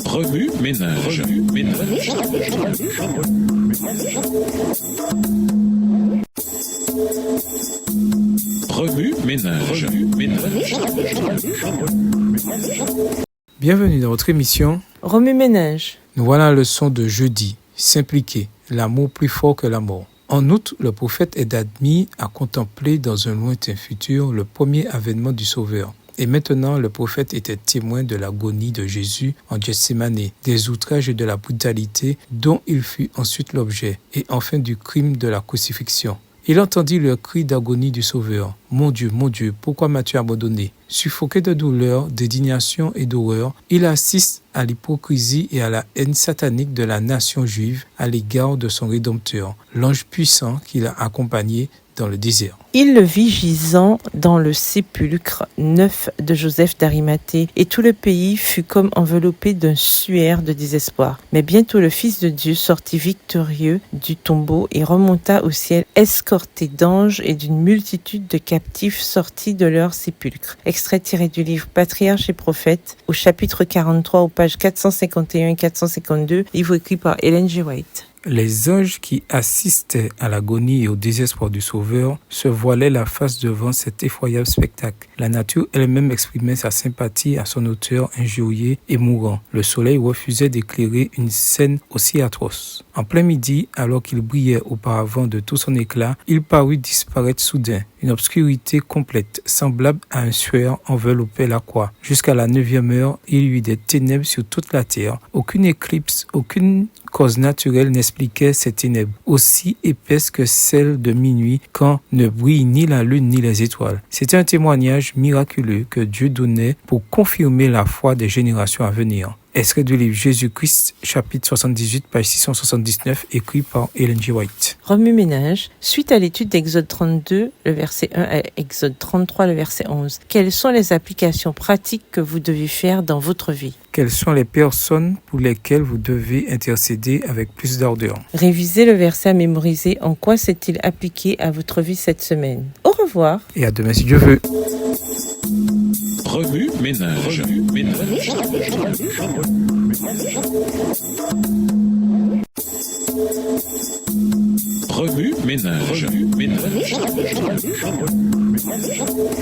Remue ménage. Remue ménage. Bienvenue dans votre émission Remue ménage. Nous voilà à la leçon de jeudi. S'impliquer, l'amour plus fort que la mort. En outre, le prophète est admis à contempler dans un lointain futur le premier avènement du Sauveur. Et maintenant, le prophète était témoin de l'agonie de Jésus en Gethsémane, des outrages et de la brutalité dont il fut ensuite l'objet, et enfin du crime de la crucifixion. Il entendit le cri d'agonie du Sauveur. « Mon Dieu, pourquoi m'as-tu abandonné ?» Suffoqué de douleur, d'indignation et d'horreur, il assiste à l'hypocrisie et à la haine satanique de la nation juive à l'égard de son Rédempteur, l'ange puissant qui l'a accompagné dans le désert. Il le vit gisant dans le sépulcre neuf de Joseph d'Arimathée, et tout le pays fut comme enveloppé d'un suaire de désespoir. Mais bientôt le Fils de Dieu sortit victorieux du tombeau et remonta au ciel, escorté d'anges et d'une multitude de captifs sortis de leur sépulcre. Extrait tiré du livre Patriarches et Prophètes, au chapitre 43, aux pages 451 et 452, livre écrit par Ellen G. White. Les anges qui assistaient à l'agonie et au désespoir du Sauveur se voilaient la face devant cet effroyable spectacle. La nature elle-même exprimait sa sympathie à son auteur injurié et mourant. Le soleil refusait d'éclairer une scène aussi atroce. En plein midi, alors qu'il brillait auparavant de tout son éclat, il parut disparaître soudain. Une obscurité complète, semblable à un suaire, enveloppait la croix. Jusqu'à la 9e heure, il y eut des ténèbres sur toute la terre. Aucune éclipse, aucune cause naturelle n'expliquait ces ténèbres, aussi épaisses que celles de minuit, quand ne brillent ni la lune ni les étoiles. C'était un témoignage miraculeux que Dieu donnait pour confirmer la foi des générations à venir. Extrait du livre Jésus-Christ, chapitre 78, page 679, écrit par Ellen G. White. Remue ménage. Suite à l'étude d'Exode 32, le verset 1 à Exode 33, le verset 11. Quelles sont les applications pratiques que vous devez faire dans votre vie? Quelles sont les personnes pour lesquelles vous devez intercéder avec plus d'ardeur? Révisez le verset à mémoriser. En quoi s'est-il appliqué à votre vie cette semaine? Au revoir. Et à demain si Dieu veut. Remue ménage.